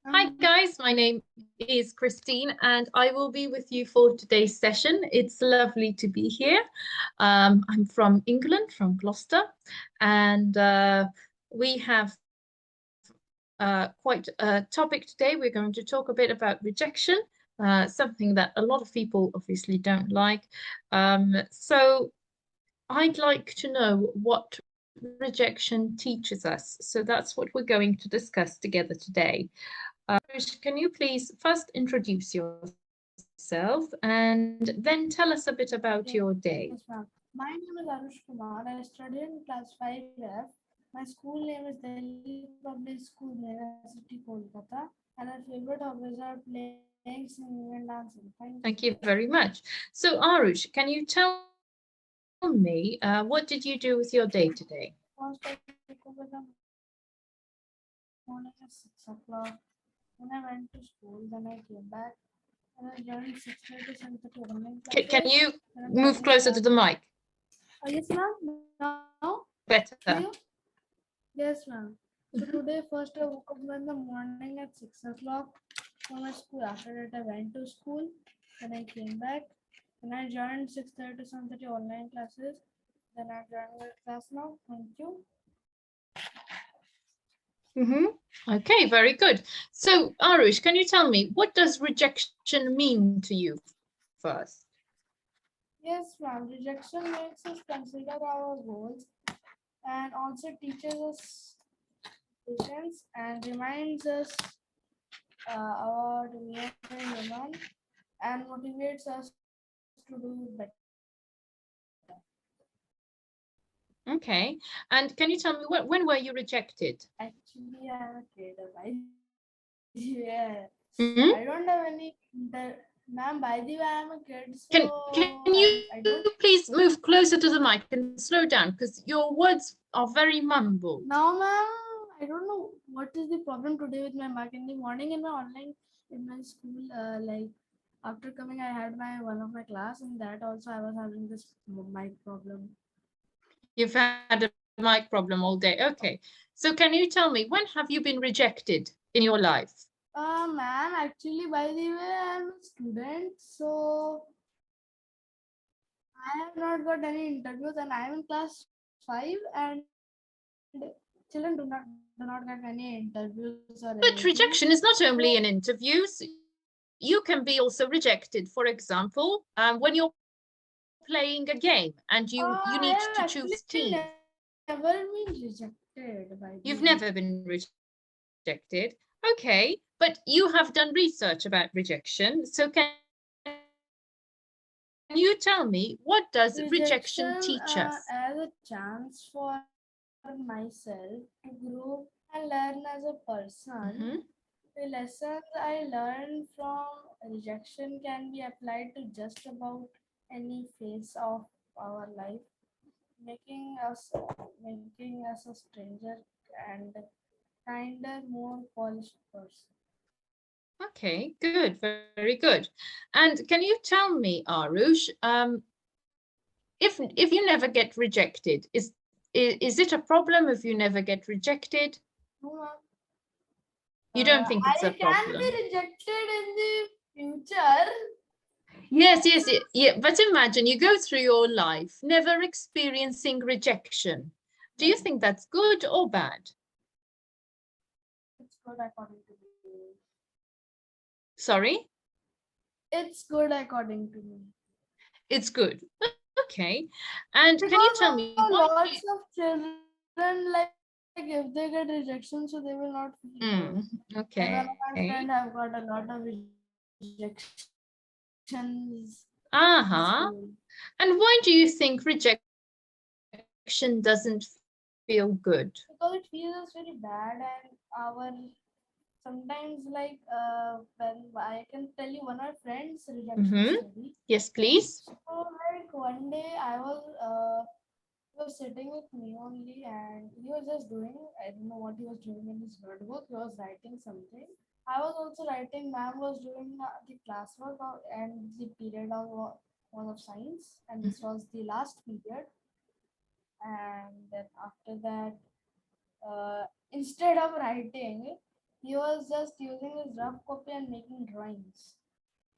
Hi guys, my name is Christine and I will be with you for today's session. It's lovely to be here. I'm from England, from Gloucester, and we have quite a topic today. We're going to talk a bit about rejection, something that a lot of people obviously don't like. So I'd like to know what rejection teaches us. So that's what we're going to discuss together today. Arush, can you please first introduce yourself and then tell us a bit about your day? Yes, ma'am. My name is Arush Kumar. I study in class 5F. My school name is Delhi Public School, University, Kolkata. And our favorite hobbies are playing, singing, and dancing. Thank you. Thank you very much. So, Arush, can you tell me what did you do with your day today? First, I woke up in the morning at 6 o'clock. When I went to school, then I came back. And I joined 6:30 to 7:30 online classes. Can Then you I studied in move class. closer to the mic? Yes, ma'am. Now, clear? Better. Yes, ma'am. So today, first I woke up in the morning at 6 o'clock for my school. After that, I went to school. Then I came back. Then I joined 6:30 to 7:30 online classes. Then I joined the class now. Thank you. Mm-hmm. Okay, very good. So, Arush, can you tell me what does rejection mean to you first? Yes, ma'am. Rejection makes us consider our goals and also teaches us patience and reminds us about being human and motivates us to do better. Okay. And can you tell me when were you rejected? Actually, I'm a trader, by the way. Hmm? I don't have any. Ma'am, by the way, I'm a kid, Can so you I please don't. move closer to the mic and slow down because your words are very mumbled. Now, ma'am, I don't know what is the problem today with my mark. In the morning, in my online, in my school, after coming, I had my one of my class, and that also I was having this mic problem. You've had a mic problem all day. Okay. So can you tell me when have you been rejected in your life? Ma'am, actually, by the way, I'm a student, so I have not got any interviews, and I am in class 5, and children do not get any interviews or anything. But rejection is not only in interviews. You can be also rejected. For example, when you're playing a game and you need to choose I teams. have actually never been rejected by the way. You've never been rejected. Okay, but you have done research about rejection. So can you tell me what does rejection teach us? Rejection as a chance for myself to grow and learn as a Mm-hmm. person. The lessons I learned from rejection can be applied to just about any phase of our life, making us making us a stranger and kinder, more polished person. Okay, good, very good. And can you tell me, Arush, if you never get rejected, is it a problem if you never get rejected? No, ma'am. You don't think it's a I can problem? be rejected in the future. Yes, yes, yeah. But imagine you go through your life never experiencing rejection. Do you think that's good or bad? It's good according to me. Sorry? It's good according to me. It's good. Okay. And can you tell Because me why do you... lots of children, like if they get rejection, so they will not feel good. As one of my friend Okay. have got a lot of rejections in school. Uh-huh. And why do you think rejection doesn't feel good? Because it feels very bad and our sometimes when I can tell you one of my friend's rejection Mm-hmm. story. Yes, please. So like one day he was sitting with me only and he was just doing, I don't know what he was doing in his notebook. He was writing something. I was also writing. Ma'am was doing the classwork and the period of was of science, and this was the last period. And then after that, instead of writing, he was just using his rough copy and making drawings.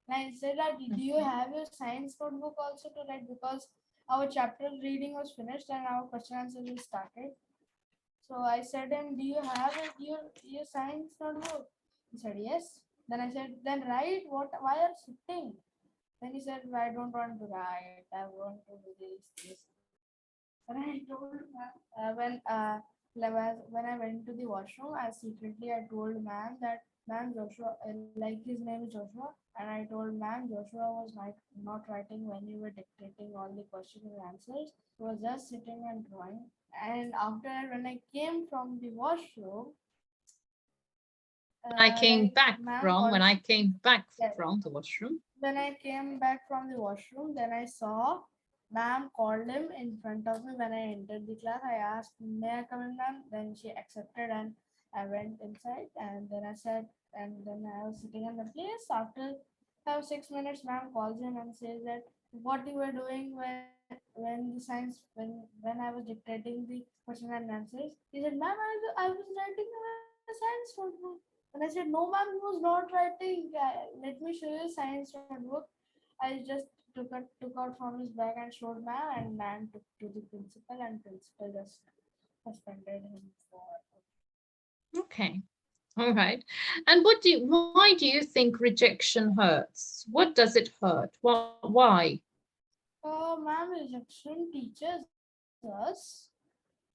And I said that, do you have your science notebook also to write? Because our chapter reading was finished and our question answer was started. So I said him, do you have it, your science notebook? He said, yes. Then I said, then write what, why are you sitting? Then he said, I don't want to write. I want to do this. And I told when I went to the washroom, I told ma'am that ma'am Joshua, like his name is Joshua, and I told ma'am Joshua was not writing when you were dictating all the questions and answers. He was just sitting and drawing. And after that, when I came from the washroom, like ma'am called. When I came back Yes. from the washroom. When I came back from the washroom, then I saw ma'am called him in front of me when I entered the class. I asked, may I come in, ma'am? Then she accepted and I went inside and then I said, and then I was sitting in the place. After 5 6 minutes, ma'am calls him and says that what you were doing when the science when I was dictating the question and answers. He said, ma'am, I was writing a science notebook. And I said, no, ma'am, he was not writing. Let me show you science notebook. I just took out from his bag and showed ma'am, and ma'am took to the principal, and principal just suspended him for. Okay. All right. And why do you think rejection hurts? What does it hurt? Why? Ma'am, rejection teaches us.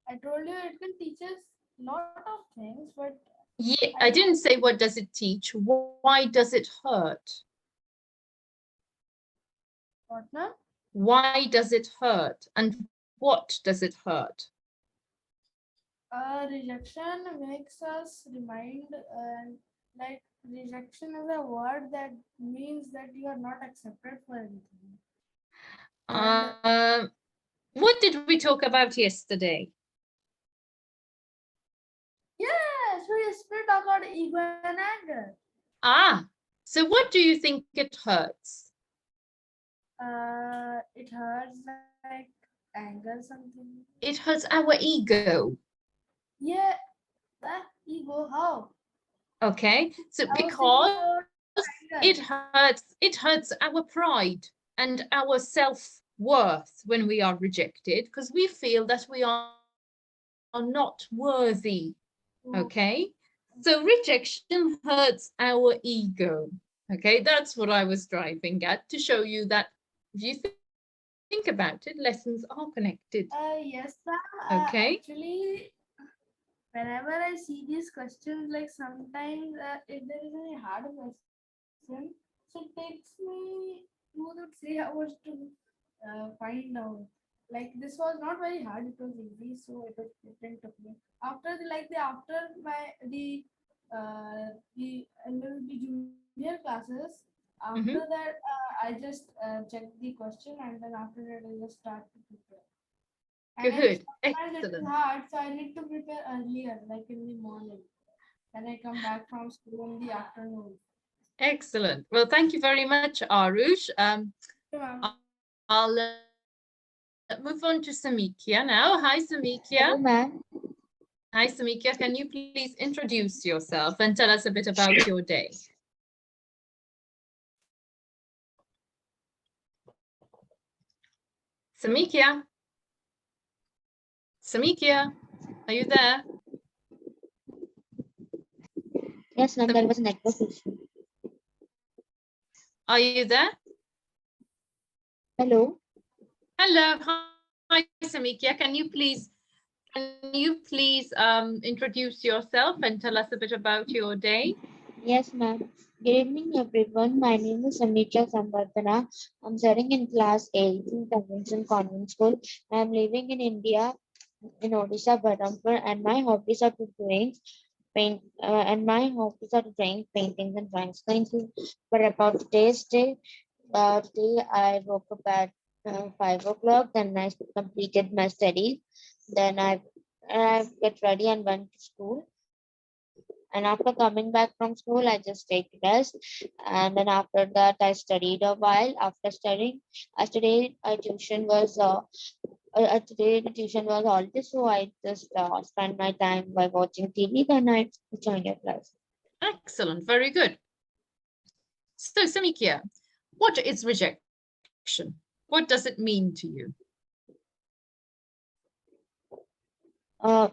I told you it can teach us lot of things, but I Yeah, don't. I didn't say what does it teach. Why does it hurt? What, ma'am? Why does it hurt? And what does it hurt? Rejection makes us remind, like rejection is a word that means that you are not accepted for anything. And Um, what did we talk about yesterday? yes, we still talk about ego and anger. Ah, so what do you think it hurts? It hurts like anger something. It hurts our ego. Yeah, that ego. How? Okay, so I was thinking because about anger. it hurts our pride and our self-worth when we are rejected because we feel that we are not worthy. Okay, so rejection hurts our ego. Okay, that's what I was driving at to show you that if you think about it, lessons are connected. Yes, Okay. ma'am. Actually, whenever I see these questions, like sometimes if there is any hard question, so it takes me 2 to 3 hours to find out. Like this was not very hard; it was easy, so it didn't took me. After after the LWT junior classes, after that Mhm. I just checked the question and then after that I just start to prepare. And if Good. sometimes it is Excellent. hard, so I need to prepare earlier, like in the morning. Then I come back from school in the afternoon. Excellent. Well, thank you very much, Arush. Okay, ma'am. I'll move on to Samikia now. Hi, Hello, Samikia. ma'am. Hi, Samikia. Can you please introduce yourself and tell us a bit about your day? Samikia. Samikia, are you there? Yes, ma'am, there was a network issue. Are you there? Hello. Hello. Hi, Samikia. Can you please introduce yourself and tell us a bit about your day? Yes, ma'am. Good evening, everyone. My name is Samitra Samvartana. I'm studying in class 8 in Convention Convent School. I'm living in India, in Odisha, Berhampur, and my hobbies are to drawing paintings and drawings. Thank you. But about today's day, today I woke up at 5 o'clock. Then I completed my studies. Then I get ready and went to school. And after coming back from school, I just take rest. And then after that, I studied a while. After studying, yesterday today the tuition was holiday, so I just spent my time by watching TV. Then I joined a class. Excellent, very good. So, Samikia, what is rejection? What does it mean to you?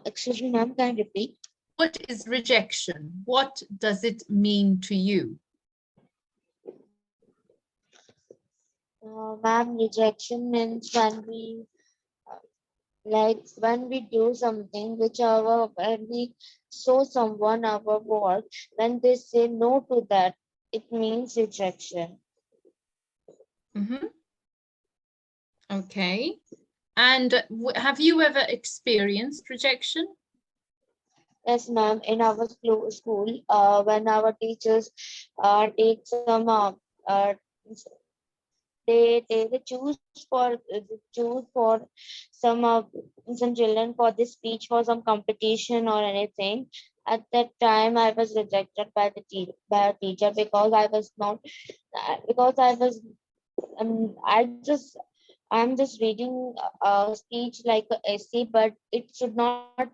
Excuse me, ma'am, can you repeat? What is rejection? What does it mean to you? Ma'am, rejection means when we when we do something when we show someone our work, when they say no to that, it means rejection. Mm-hmm. Okay. And have you ever experienced rejection? Yes, ma'am. In our school, when our teachers take some they choose for some children for this speech for some competition or anything. At that time, I was rejected by by a teacher because I was not because I was I'm just reading a speech like an essay, but it should not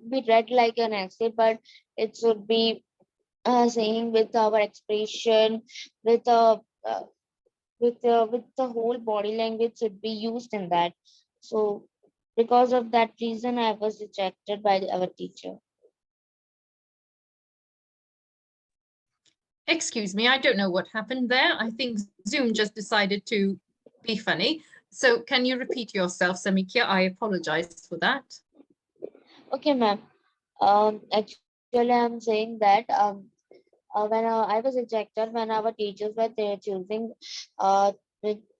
be read like an essay, but it should be saying with our expression, with uh, with the whole body language should be used in that. So because of that reason, I was rejected by our teacher. Excuse me, I don't know what happened there. I think Zoom just decided to be funny. So can you repeat yourself, Samikia? I apologize for that. Okay, ma'am. Actually, I'm saying that when I was rejected when our teachers were there uh,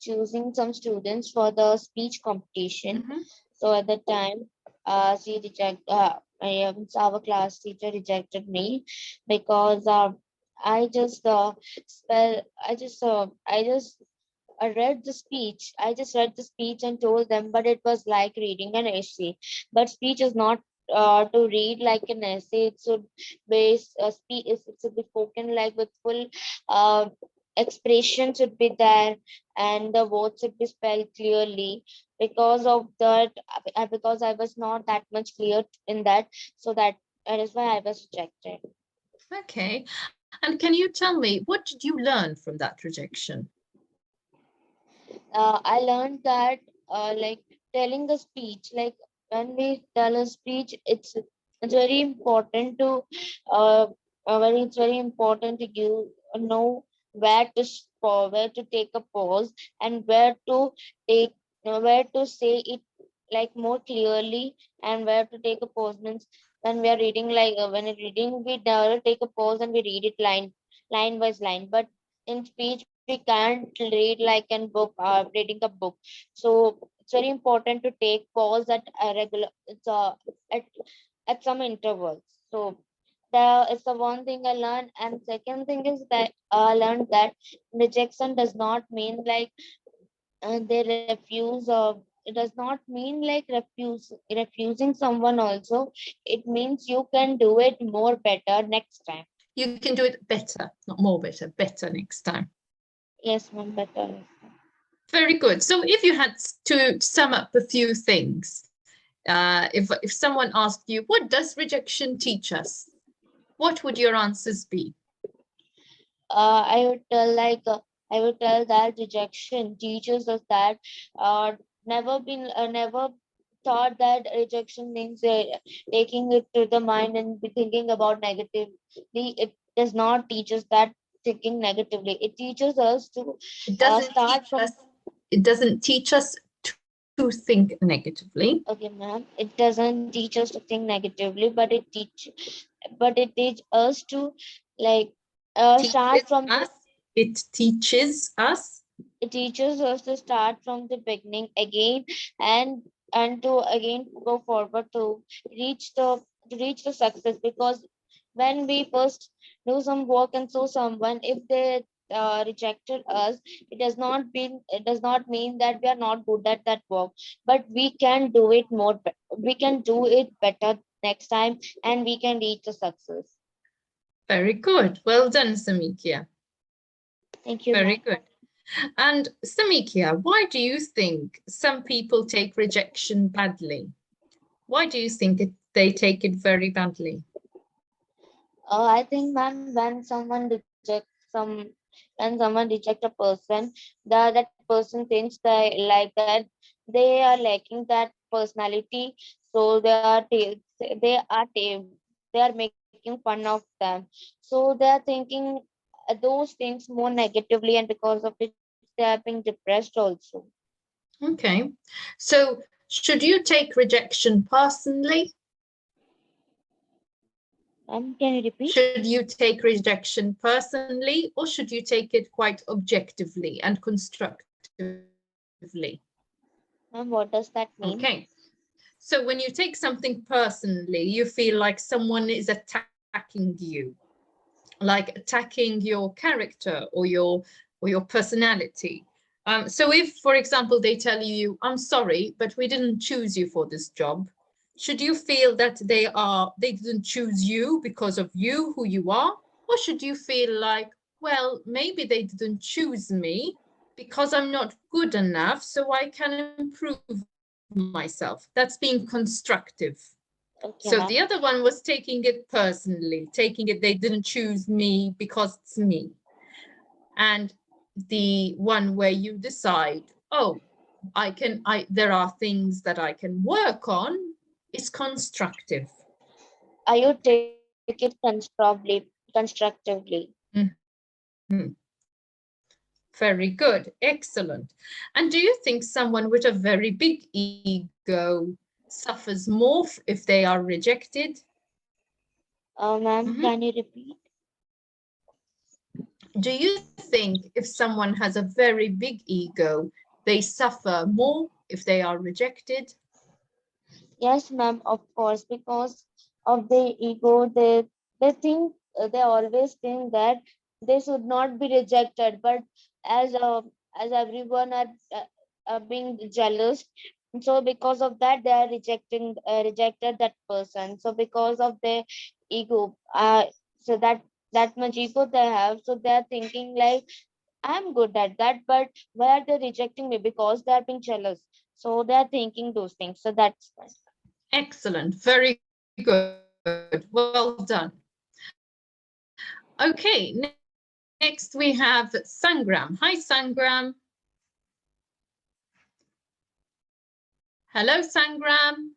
choosing some students for the speech competition. Mm-hmm. So at that time, our class teacher rejected me because I just spell I just I just read the speech and told them, but it was like reading an essay. But speech is not to read like an essay. It should be it should be spoken like with full uh, expression should be there, and the words should be spelled clearly. Because of that, because I was not that much clear in that, so that is why I was rejected. Okay. And can you tell me, what did you learn from that rejection? I learned that like telling a speech, like when we tell a speech, it's very important to it's very important to give know where to where to take a pause and take where to say it like more clearly, and where to take a pause means when we are reading when we're reading we never take a pause and we read it line by line, but in speech we can't read like in book reading a book. So it's very important to take pause at a regular at, at some intervals. So the is the one thing I learned, and second thing is that I learned that rejection does not mean like they refuse, or it does not mean like refusing someone also. It means you can do it more better next time. You can do it better, not more better, better next time. Yes, ma'am, better. Very good. So if you had to sum up a few things, if someone asked you, what does rejection teach us? What would your answers be? I would tell I would tell that rejection teaches us that never thought that rejection means taking it to the mind and be thinking about negatively. It does not teach us that thinking negatively. It teaches us to It doesn't start teach us, from. it doesn't teach us to think negatively. Okay, ma'am. It doesn't teach us to think negatively, but it teach us to like Teaches start from us, the. it teaches us. It teaches us to start from the beginning again, and to again go forward to reach the success. Because when we first do some work and so someone, if they rejected us, it does not mean that we are not good at that work, but we can do it we can do it better next time, and we can reach the success. Very good. Well done, Samikia. Thank you, Very ma'am. good. And Samikia, why do you think some people take rejection badly? Why do you think they take it very badly? I think, ma'am, when someone reject a person, that person thinks that like that they are lacking that personality, so they are making fun of them. So they are thinking those things more negatively, and because of which they are being depressed also. Okay. So should you take rejection personally? Can you repeat? Should you take rejection personally, or should you take it quite objectively and constructively? What does that Okay. mean? So when you take something personally, you feel like someone is attacking you, like attacking your character or your personality. So if, for example, they tell you, "I'm sorry, but we didn't choose you for this job," should you feel that they didn't choose you because of you, who you are, or should you feel like, well, maybe they didn't choose me because I'm not good enough, so I can improve myself? That's being constructive. So the Okay, other ma'am. one was taking it personally, taking it they didn't choose me because it's me. And the one where you decide, oh, there are things that I can work on, is constructive. I would take it constructively. Mhm. Very good, excellent. And do you think someone with a very big ego suffers more if they are rejected? Ma'am, Mhm. can you repeat? Do you think if someone has a very big ego, they suffer more if they are rejected? Yes, ma'am, of course, because of the ego, they think they always think that they should not be rejected. But as as everyone are being jealous, so because of that, they are rejected that person. So because of their ego, so that much ego they have, so they are thinking like I'm good at that, but why are they rejecting me? Because they are being jealous. So they are thinking those things. So that's why. Excellent, very good, well done. Okay, next we have Sangram. Hi, Sangram. Hello, Sangram.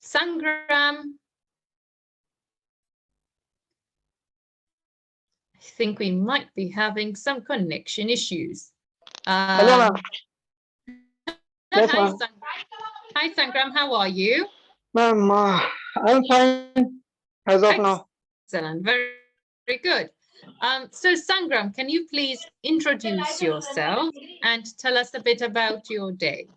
Sangram. I think we might be having some connection issues. Hello, ma'am. Hi, Yes, Sangram. ma'am. Hi, Sangram. How are you? Ma'am, I'm fine as of now. Excellent. Very good. So, Sangram, can you please introduce yourself and tell us a bit about your day?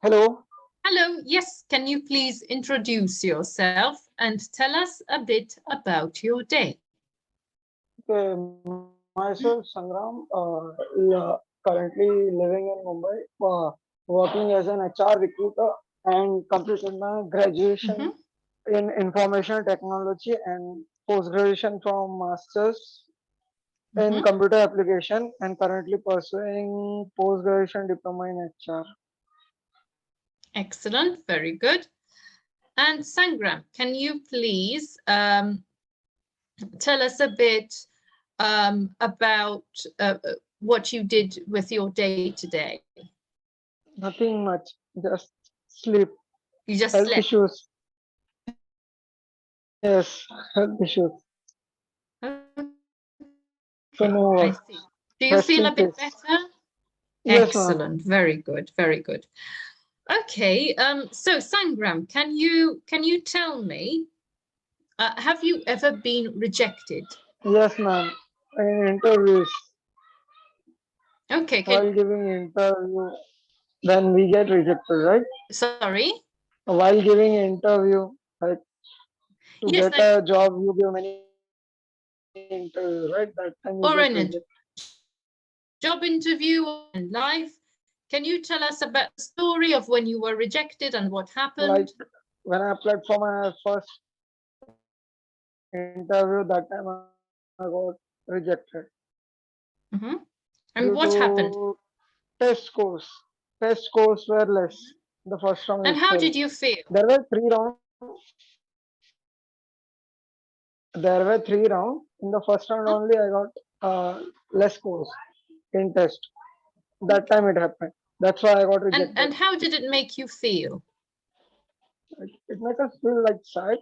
Hello. Hello. Yes. Can you please introduce yourself and tell us a bit about your day? Okay, myself, Sangram, currently living in Mumbai, working as an HR recruiter and completed my Mhm. graduation in information technology and post-graduation from masters in Mhm. computer application and currently pursuing post-graduation diploma in HR. Excellent. Very good. And Sangram, can you please tell us a bit about what you did with your day today? Nothing much, just sleep. You just Health slept. issues. Yes, health issues. Okay, I see. So Do no you feel a bit better? resting place. Yes, Excellent. ma'am. Very good. Very good. Okay. So Sangram, can you tell me, have you ever been rejected? Yes, ma'am. In interviews, Okay. while giving interview, then we get rejected, right? Sorry. While giving interview, like to Yes, get like, a job, you give many interviews, right? That time you get rejected. or in a job interview or in life. Can you tell us about the story of when you were rejected and what happened? Like when I applied for my first interview, that time I got rejected Mhm. due And what happened? to test scores. test scores were less the first round And how itself. did you feel? There were 3 rounds. There were 3 rounds. In the first round Huh? only, I got less scores in test. That time it happened. That's why I got And rejected. how did it make you feel? It makes us feel like sad,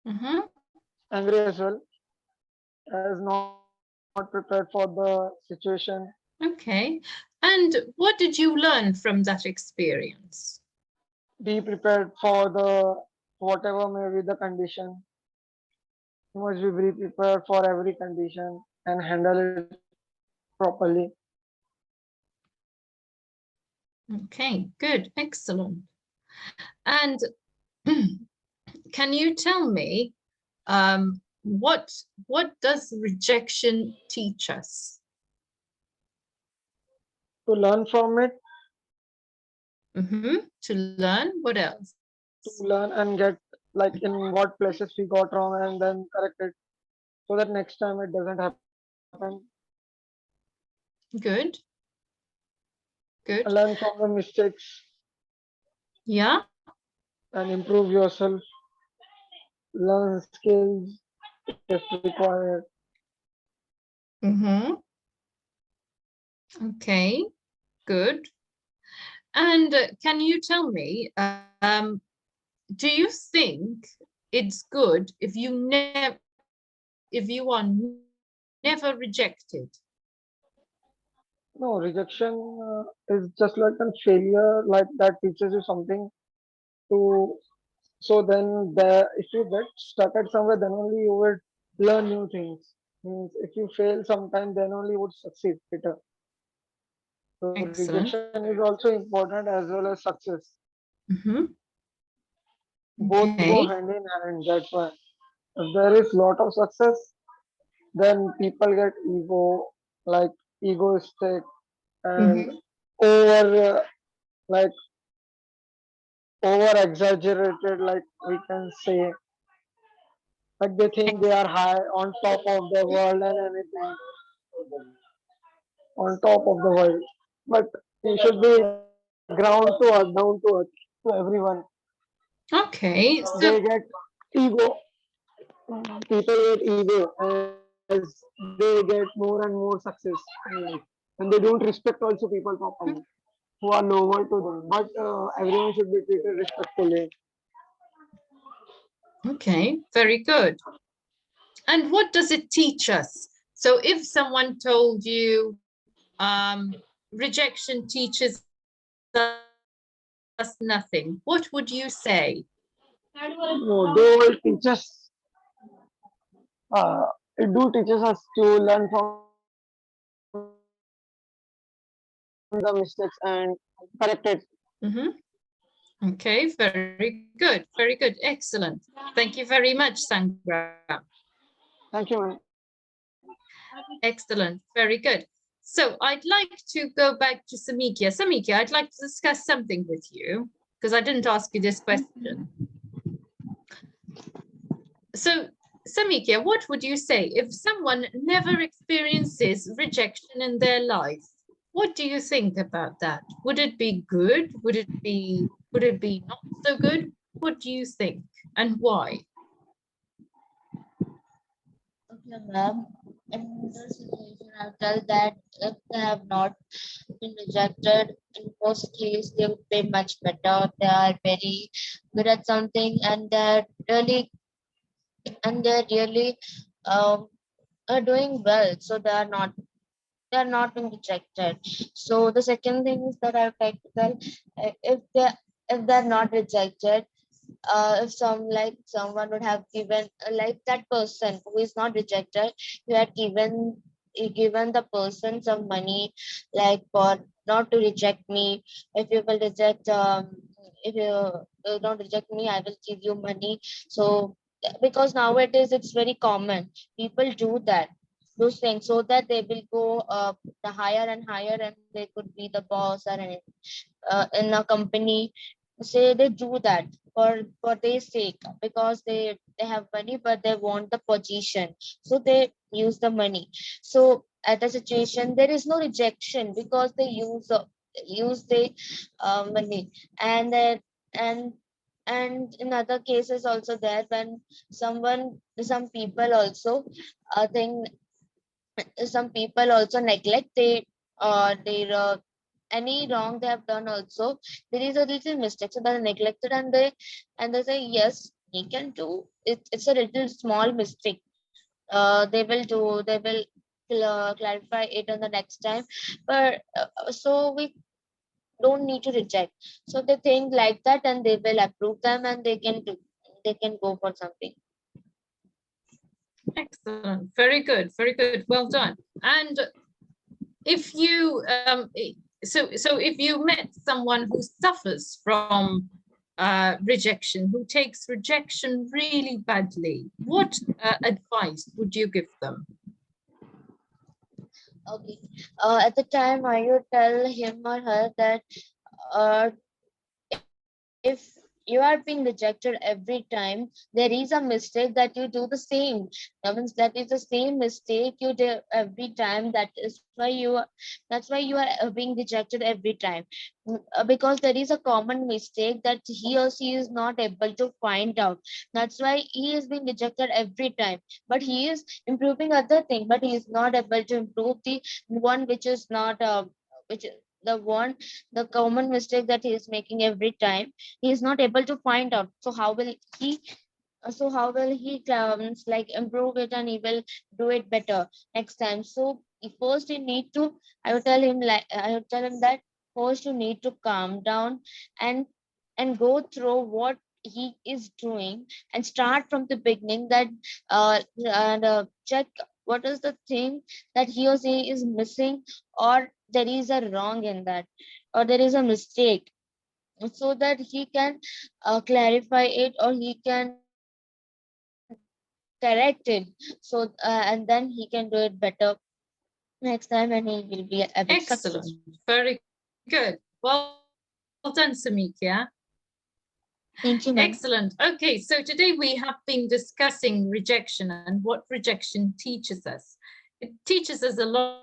Mm-hmm. angry as well, as not prepared for the situation. Okay. And what did you learn from that experience? Be prepared for the whatever may be the condition. You must be prepared for every condition and handle it properly. Okay, good, excellent. And can you tell me what does rejection teach us? To learn from it, Mm-hmm. To learn, what else? to learn and get like in what places we got wrong and then correct it so that next time it doesn't happen. Good, good. Learn from the mistakes Yeah. and improve yourself. Learn skills if required. Mm-hmm. Okay, good. And can you tell me, do you think it's good if you are never rejected? No, rejection is just like a failure, like that teaches you something to. So then, if you get stuck at somewhere, then only you would learn new things. Means if you fail sometime, then only you would succeed better. So Excellent. rejection is also important as well as success. Mm-hmm. Both go Okay. hand in hand. That's why if there is lot of success, then people get like egoistic and Mm-hmm. over like over exaggerated, like we can say, like they think they are high on top of the world and anything on top of the world. But you should be ground to earth, down to earth, to everyone. Okay. They So, get ego. People get ego as they get more and more success in life, and they don't respect also people properly who are lower to them. But everyone should be treated respectfully. okay, very good. And what does it teach us? So if someone told you rejection teaches us nothing, what would you say? No, they will teach us. It do teaches us to learn from the mistakes and correct it. Mm-hmm. Okay, very good. Very good. Excellent. Thank you very much, Sangram. Thank you, man. Excellent. Very good. So I'd like to go back to Samikia. Samikia, I'd like to discuss something with you because I didn't ask you this question. So, Samikia, what would you say if someone never experiences rejection in their life? What do you think about that? Would it be good? Would it be not so good? What do you think and why? Okay, ma'am. In this situation, I'll tell that if they have not been rejected, in most cases, they would be much better. They are very good at something, and they're really um, are doing well. So they are not being rejected. So the second thing is that I would like to tell, if they're not rejected, if someone would have given, like that person who is not rejected, you had given the person some money, like for not to reject me. If you will reject, if you don't reject me, I will give you money. So because nowadays it's very common, people do that, those things, so that they will go the higher and higher, and they could be the boss or anything in a company. Say they do that for their sake, because they have money, but they want the position, so they use the money. So at a situation, there is no rejection, because they use use the money. And then and in other cases also there, when some people also think, some people also neglect their any wrong they have done also. There is a little mistake, so they're neglected, and they say yes, he can do it, it's a little small mistake. They will do, they will clarify it on the next time. But so we don't need to reject. So they think like that, and they will approve them, and they can go for something. Excellent. Very good. Very good. Well done. And if you so if you met someone who suffers from rejection, who takes rejection really badly, what advice would you give them? Okay. At the time, I would tell him or her that uh, if you are being rejected every time, there is a mistake that you do the same. That means that is the same mistake you do every time. That's why you are being rejected every time. Because there is a common mistake that he or she is not able to find out. That's why he is being rejected every time. But he is improving other thing, but he is not able to improve the one which is not which the one the common mistake that he is making every time. He is not able to find out. So how will he like improve it, and he will do it better next time. So first you need to, I would tell him that first you need to calm down, and go through what he is doing, and start from the beginning, that and check what is the thing that he or she is missing, or there is a wrong in that, or there is a mistake, so that he can clarify it, or he can correct it. So and then he can do it better next time, and he will be a bit successful. Excellent. Very good. Well done, Samikya. Thank you, ma'am. Excellent. Okay, so today we have been discussing rejection and what rejection teaches us. It teaches us a lot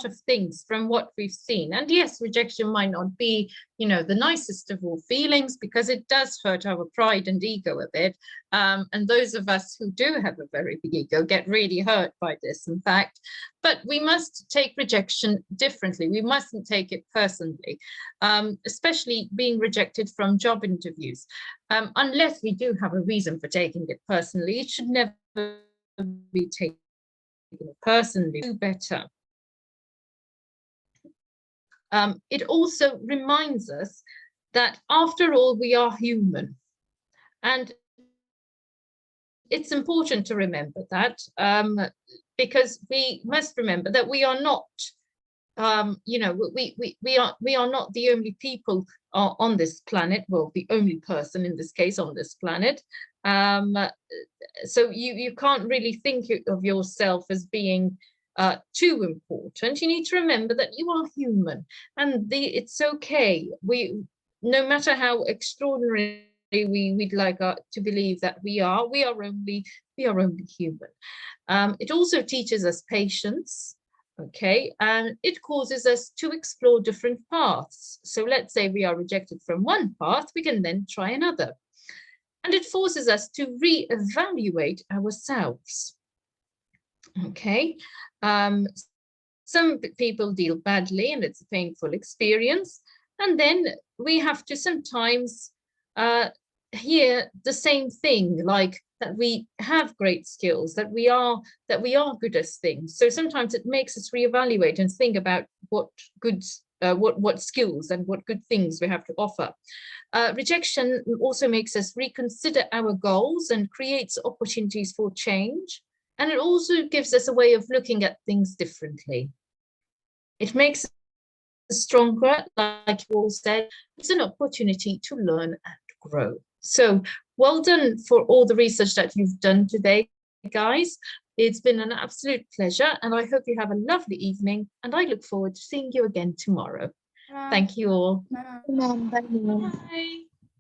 of things from what we've seen. And yes, rejection might not be, the nicest of all feelings, because it does hurt our pride and ego a bit. And those of us who do have a very big ego get really hurt by this, in fact. But we must take rejection differently. We mustn't take it personally, especially being rejected from job interviews. Unless we do have a reason for taking it personally, it should never be taken personally. Do better. It also reminds us that after all, we are human. And it's important to remember that, because we must remember that we are not, we are not the only people on this planet, well, the only person in this case on this planet. So you can't really think of yourself as being too important. You need to remember that you are human, and it's okay. No matter how extraordinary we'd like to believe that we are only human. It also teaches us patience. Okay, and it causes us to explore different paths. So let's say we are rejected from one path, we can then try another. And it forces us to re-evaluate ourselves. Okay, some people deal badly and it's a painful experience. And then we have to sometimes hear the same thing, like that we have great skills, that we are good at things. So sometimes it makes us reevaluate and think about what skills and what good things we have to offer. Rejection also makes us reconsider our goals and creates opportunities for change. And it also gives us a way of looking at things differently. It makes us stronger, like you all said. It's an opportunity to learn and grow. So well done for all the research that you've done today, guys. It's been an absolute pleasure, and I hope you have a lovely evening, and I look forward to seeing you again tomorrow. Thank you all. Ma'am, bye. Bye.